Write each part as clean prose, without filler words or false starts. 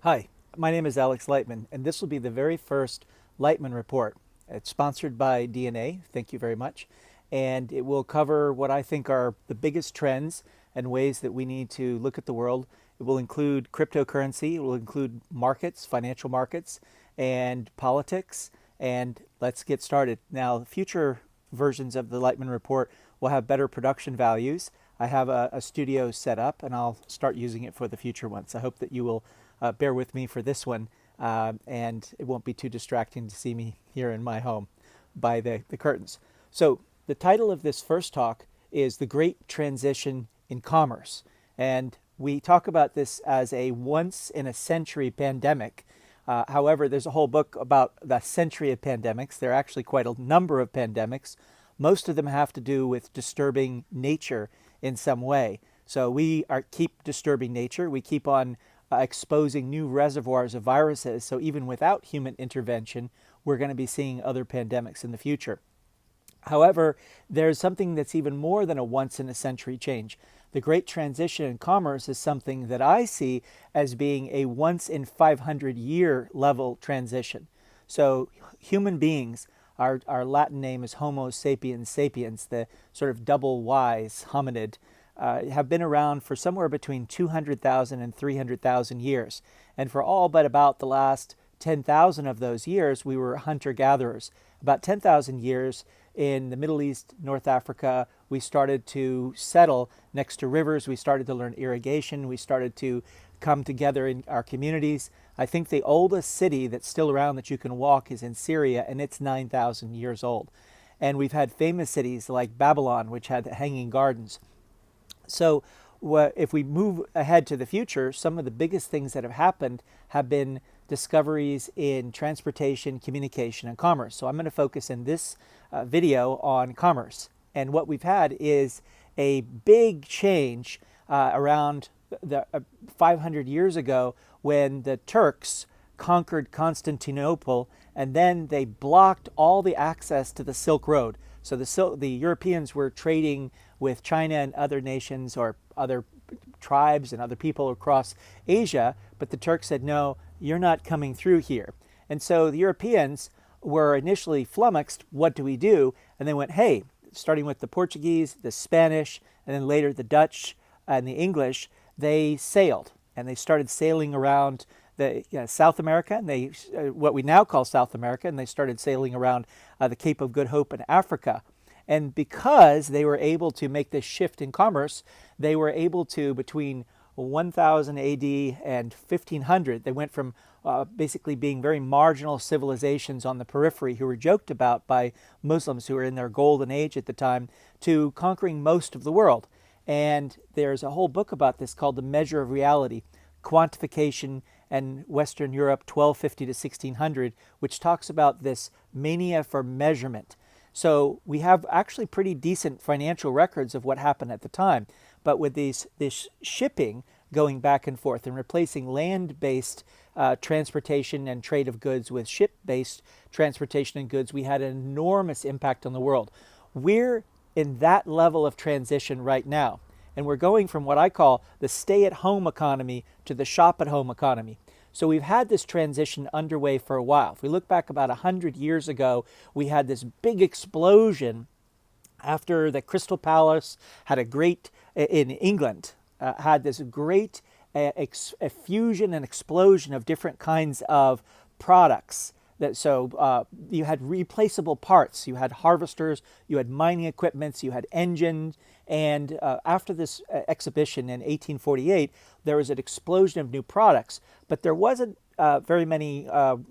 Hi, my name is Alex Lightman, and this will be the very first Lightman Report. It's sponsored by DNA, thank you very much, and it will cover what I think are the biggest trends and ways that we need to look at the world. It will include cryptocurrency, it will include markets, financial markets, and politics, and let's get started. Now, future versions of the Lightman Report will have better production values. I have a studio set up, and I'll start using it for the future ones. I hope that you will bear with me for this one, and it won't be too distracting to see me here in my home by the curtains. So the title of this first talk is The Great Transition in Commerce. And we talk about this as a once-in-a-century pandemic. However, there's a whole book about the century of pandemics. There are actually quite a number of pandemics. Most of them have to do with disturbing nature in some way. So we keep disturbing nature. We keep on exposing new reservoirs of viruses. So even without human intervention, we're going to be seeing other pandemics in the future. However, there's something that's even more than a once-in-a-century change. The Great Transition in Commerce is something that I see as being a once-in-500-year level transition. So human beings, our Latin name is Homo sapiens sapiens, the sort of double wise hominid, have been around for somewhere between 200,000 and 300,000 years. And for all but about the last 10,000 of those years, we were hunter-gatherers. About 10,000 years in the Middle East, North Africa, we started to settle next to rivers. We started to learn irrigation. We started to come together in our communities. I think the oldest city that's still around that you can walk is in Syria, and it's 9,000 years old. And we've had famous cities like Babylon, which had hanging gardens. So if we move ahead to the future, some of the biggest things that have happened have been discoveries in transportation, communication, and commerce. So I'm going to focus in this video on commerce. And what we've had is a big change around 500 years ago when the Turks conquered Constantinople, and then they blocked all the access to the Silk Road. So the Europeans were trading with China and other nations or other tribes and other people across Asia, but the Turks said, no, you're not coming through here. And so the Europeans were initially flummoxed, what do we do? And they went, hey, starting with the Portuguese, the Spanish, and then later the Dutch and the English, they sailed, and they started sailing around South America, and they what we now call South America, and they started sailing around the Cape of Good Hope in Africa. And because they were able to make this shift in commerce, they were able to, between 1000 AD and 1500, they went from basically being very marginal civilizations on the periphery who were joked about by Muslims who were in their golden age at the time, to conquering most of the world. And there's a whole book about this called The Measure of Reality, Quantification and Western Europe 1250 to 1600, which talks about this mania for measurement. So we have actually pretty decent financial records of what happened at the time. But with this shipping going back and forth and replacing land-based transportation and trade of goods with ship-based transportation and goods, we had an enormous impact on the world. We're in that level of transition right now. And we're going from what I call the stay-at-home economy to the shop-at-home economy. So we've had this transition underway for a while. If we look back about 100 years ago, we had this big explosion after the Crystal Palace had a great, in England, had this great fusion and explosion of different kinds of products. So you had replaceable parts, you had harvesters, you had mining equipments, you had engines, and after this exhibition in 1848, there was an explosion of new products, but there wasn't very many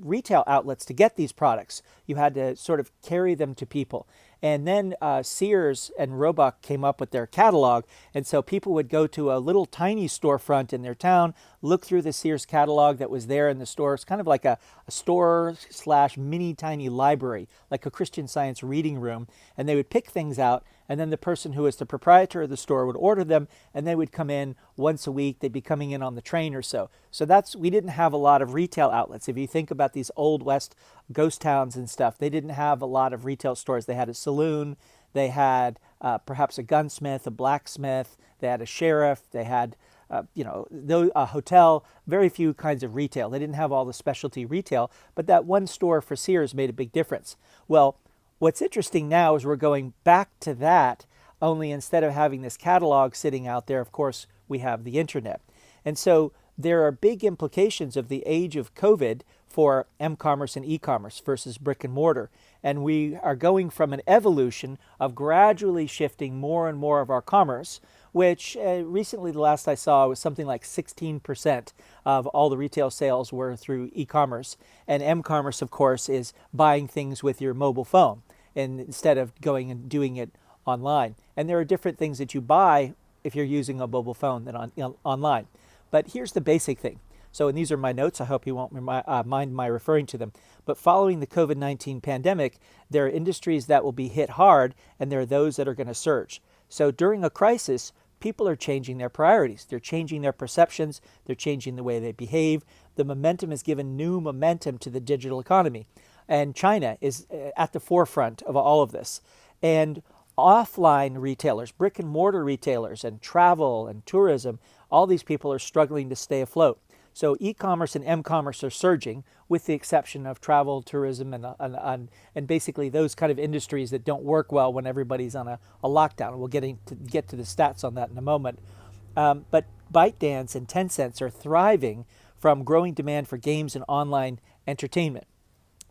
retail outlets to get these products. You had to sort of carry them to people. And then Sears and Roebuck came up with their catalog, and so people would go to a little tiny storefront in their town, look through the Sears catalog that was there in the store. It's kind of like a store / mini tiny library, like a Christian Science reading room, and they would pick things out, and then the person who was the proprietor of the store would order them, and they would come in once a week. They'd be coming in on the train or so. So we didn't have a lot of retail outlets. If you think about these old West ghost towns and stuff, they didn't have a lot of retail stores. They had a saloon, they had perhaps a gunsmith, a blacksmith, they had a sheriff, they had a hotel, very few kinds of retail. They didn't have all the specialty retail, but that one store for Sears made a big difference. Well, what's interesting now is we're going back to that, only instead of having this catalog sitting out there, of course, we have the internet. And so there are big implications of the age of COVID for m-commerce and e-commerce versus brick and mortar. And we are going from an evolution of gradually shifting more and more of our commerce, which recently, the last I saw, was something like 16% of all the retail sales were through e-commerce. And m-commerce, of course, is buying things with your mobile phone and instead of going and doing it online. And there are different things that you buy if you're using a mobile phone than online. But here's the basic thing. So, and these are my notes. I hope you won't mind my referring to them. But following the COVID-19 pandemic, there are industries that will be hit hard, and there are those that are going to surge. So during a crisis, people are changing their priorities. They're changing their perceptions. They're changing the way they behave. The momentum has given new momentum to the digital economy. And China is at the forefront of all of this. And offline retailers, brick and mortar retailers, and travel and tourism, all these people are struggling to stay afloat. So e-commerce and m-commerce are surging, with the exception of travel, tourism, and basically those kind of industries that don't work well when everybody's on a lockdown. We'll get to the stats on that in a moment. But ByteDance and Tencent are thriving from growing demand for games and online entertainment.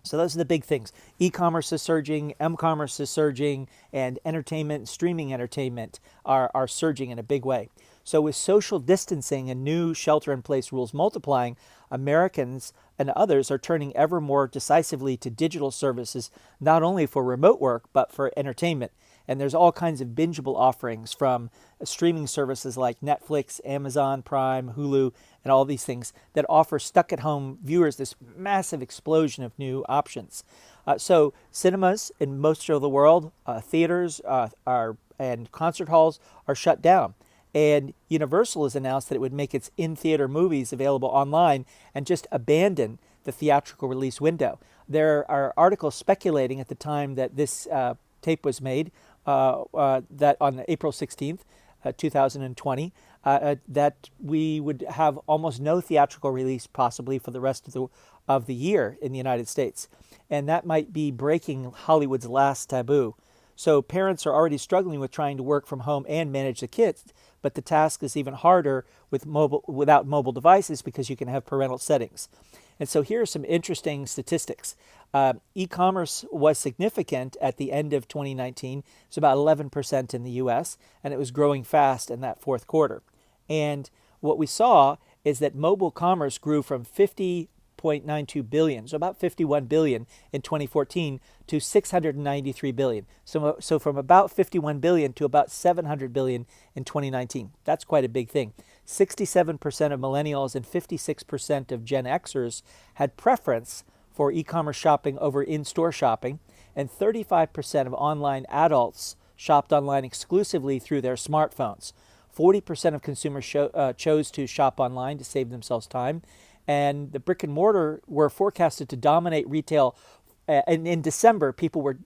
So those are the big things. E-commerce is surging, m-commerce is surging, and entertainment and streaming entertainment are surging in a big way. So with social distancing and new shelter-in-place rules multiplying, Americans and others are turning ever more decisively to digital services, not only for remote work, but for entertainment. And there's all kinds of bingeable offerings from streaming services like Netflix, Amazon Prime, Hulu, and all these things that offer stuck-at-home viewers this massive explosion of new options. So cinemas in most of the world, theaters and concert halls are shut down. And Universal has announced that it would make its in-theater movies available online and just abandon the theatrical release window. There are articles speculating at the time that this tape was made, that on April 16th, 2020, that we would have almost no theatrical release possibly for the rest of the year in the United States. And that might be breaking Hollywood's last taboo. So parents are already struggling with trying to work from home and manage the kids, but the task is even harder without mobile devices because you can have parental settings. And so here are some interesting statistics. E-commerce was significant at the end of 2019. It's about 11% in the U.S., and it was growing fast in that fourth quarter. And what we saw is that mobile commerce grew from 50.92 billion, so about 51 billion in 2014 to 693 billion. So from about 51 billion to about 700 billion in 2019. That's quite a big thing. 67% of millennials and 56% of Gen Xers had preference for e-commerce shopping over in-store shopping, and 35% of online adults shopped online exclusively through their smartphones. 40% of consumers chose to shop online to save themselves time, and the brick and mortar were forecasted to dominate retail. And in December, people were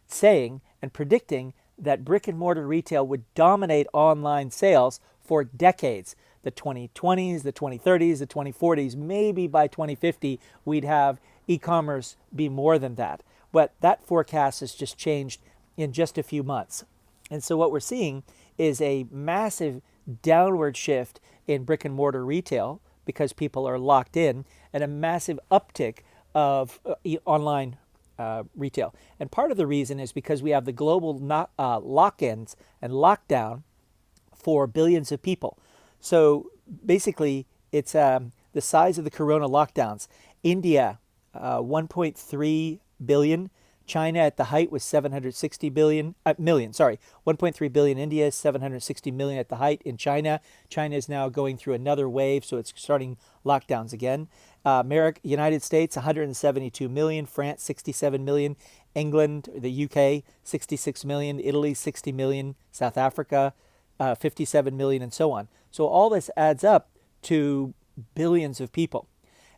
saying and predicting that brick and mortar retail would dominate online sales for decades. The 2020s, the 2030s, the 2040s, maybe by 2050, we'd have e-commerce be more than that. But that forecast has just changed in just a few months. And so what we're seeing is a massive downward shift in brick and mortar retail because people are locked in, and a massive uptick of online retail. And part of the reason is because we have the global lock-ins and lockdown for billions of people. So basically, it's the size of the corona lockdowns. India, 1.3 billion. China at the height was 760 million. 1.3 billion. India, 760 million at the height in China. China is now going through another wave, so it's starting lockdowns again. United States, 172 million. France, 67 million. England, the UK, 66 million. Italy, 60 million. South Africa, 57 million, and so on. So all this adds up to billions of people.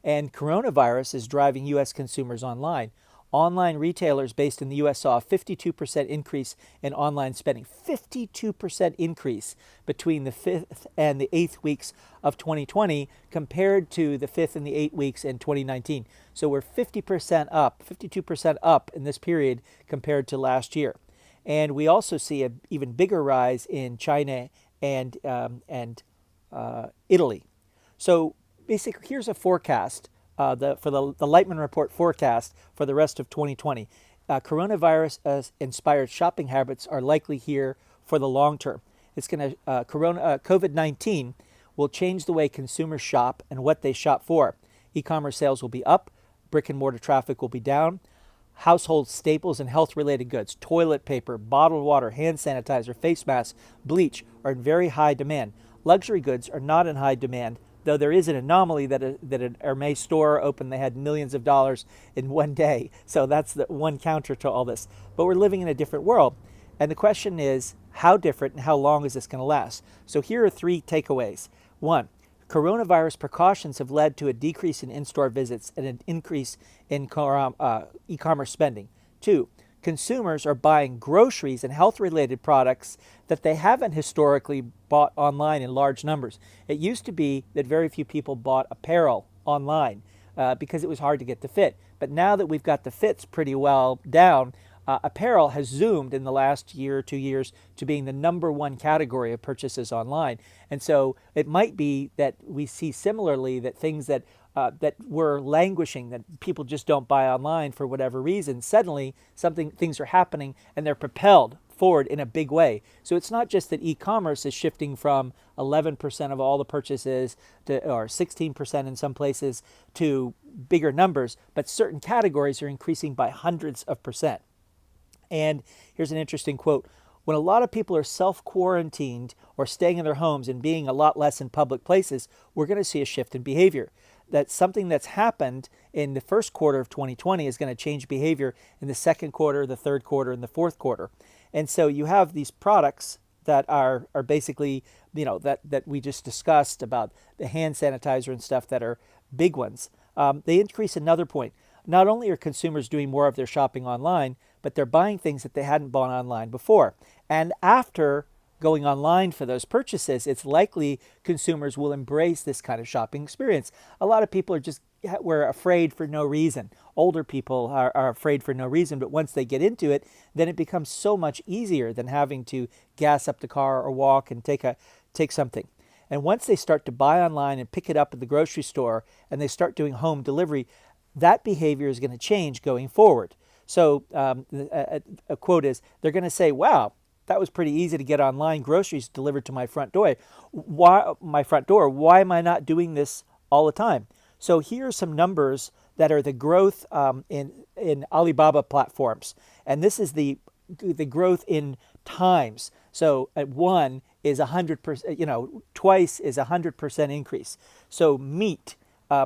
And coronavirus is driving U.S. consumers online. Online retailers based in the U.S. saw a 52% increase in online spending. 52% increase between the 5th and the 8th weeks of 2020 compared to the 5th and the 8th weeks in 2019. So we're 50% up, 52% up in this period compared to last year. And we also see an even bigger rise in China and Italy. So basically, here's a forecast. For the Lightman Report forecast for the rest of 2020. Coronavirus-inspired shopping habits are likely here for the long term. It's going to COVID-19 will change the way consumers shop and what they shop for. E-commerce sales will be up, brick and mortar traffic will be down. Household staples and health-related goods, toilet paper, bottled water, hand sanitizer, face masks, bleach are in very high demand. Luxury goods are not in high demand, though there is an anomaly that an Hermès store opened, they had millions of dollars in one day. So that's the one counter to all this. But we're living in a different world. And the question is, how different and how long is this going to last? So here are 3 takeaways. 1, coronavirus precautions have led to a decrease in in-store visits and an increase in e-commerce spending. 2, consumers are buying groceries and health-related products that they haven't historically bought online in large numbers. It used to be that very few people bought apparel online because it was hard to get the fit. But now that we've got the fits pretty well down, apparel has zoomed in the last year or 2 years to being the #1 category of purchases online. And so it might be that we see similarly that things that were languishing, that people just don't buy online for whatever reason, suddenly things are happening and they're propelled forward in a big way. So it's not just that e-commerce is shifting from 11% of all the purchases to, or 16% in some places, to bigger numbers, but certain categories are increasing by hundreds of percent. And here's an interesting quote. When a lot of people are self-quarantined or staying in their homes and being a lot less in public places, we're going to see a shift in behavior. That something that's happened in the first quarter of 2020 is going to change behavior in the second quarter, the third quarter, and the fourth quarter. And so you have these products that are basically, that we just discussed about the hand sanitizer and stuff that are big ones. They increase another point. Not only are consumers doing more of their shopping online, but they're buying things that they hadn't bought online before. And after going online for those purchases, it's likely consumers will embrace this kind of shopping experience. A lot of people were afraid for no reason. Older people are afraid for no reason, but once they get into it, then it becomes so much easier than having to gas up the car or walk and take something. And once they start to buy online and pick it up at the grocery store and they start doing home delivery, that behavior is going to change going forward. So a quote is, they're going to say, wow, that was pretty easy to get online groceries delivered to my front door. Why am I not doing this all the time? So here are some numbers that are the growth in Alibaba platforms. And this is the growth in times. So at 1 is 100%, twice is 100% increase. So meat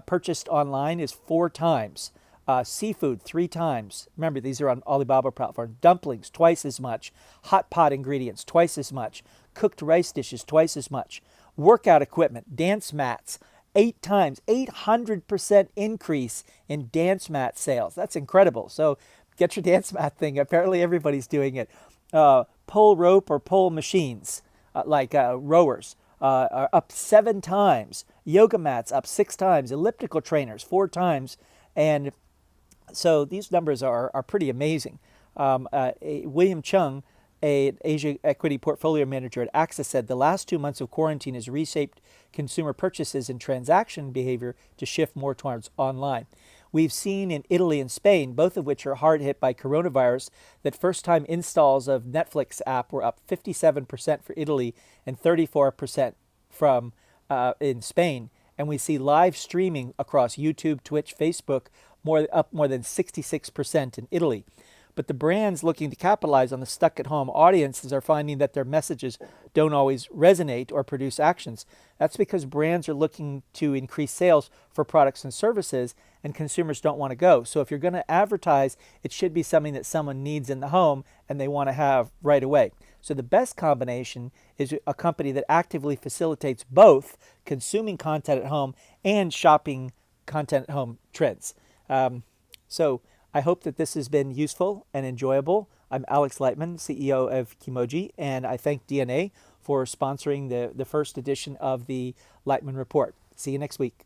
purchased online is 4 times. Seafood 3 times. Remember, these are on Alibaba platform. Dumplings twice as much. Hot pot ingredients twice as much. Cooked rice dishes twice as much. Workout equipment, dance mats 8 times. 800% increase in dance mat sales. That's incredible. So get your dance mat thing. Apparently everybody's doing it. Pole rope or pole machines like rowers are up 7 times. Yoga mats up 6 times. Elliptical trainers 4 times. And so these numbers are pretty amazing. William Chung, an Asia equity portfolio manager at Axis, said the last 2 months of quarantine has reshaped consumer purchases and transaction behavior to shift more towards online. We've seen in Italy and Spain, both of which are hard hit by coronavirus, that first-time installs of Netflix app were up 57% for Italy and 34% in Spain. And we see live streaming across YouTube, Twitch, Facebook up more than 66% in Italy. But the brands looking to capitalize on the stuck-at-home audiences are finding that their messages don't always resonate or produce actions. That's because brands are looking to increase sales for products and services, and consumers don't want to go. So if you're going to advertise, it should be something that someone needs in the home and they want to have right away. So the best combination is a company that actively facilitates both consuming content at home and shopping content at home trends. So I hope that this has been useful and enjoyable. I'm Alex Lightman, CEO of Kimoji, and I thank DNA for sponsoring the first edition of the Lightman Report. See you next week.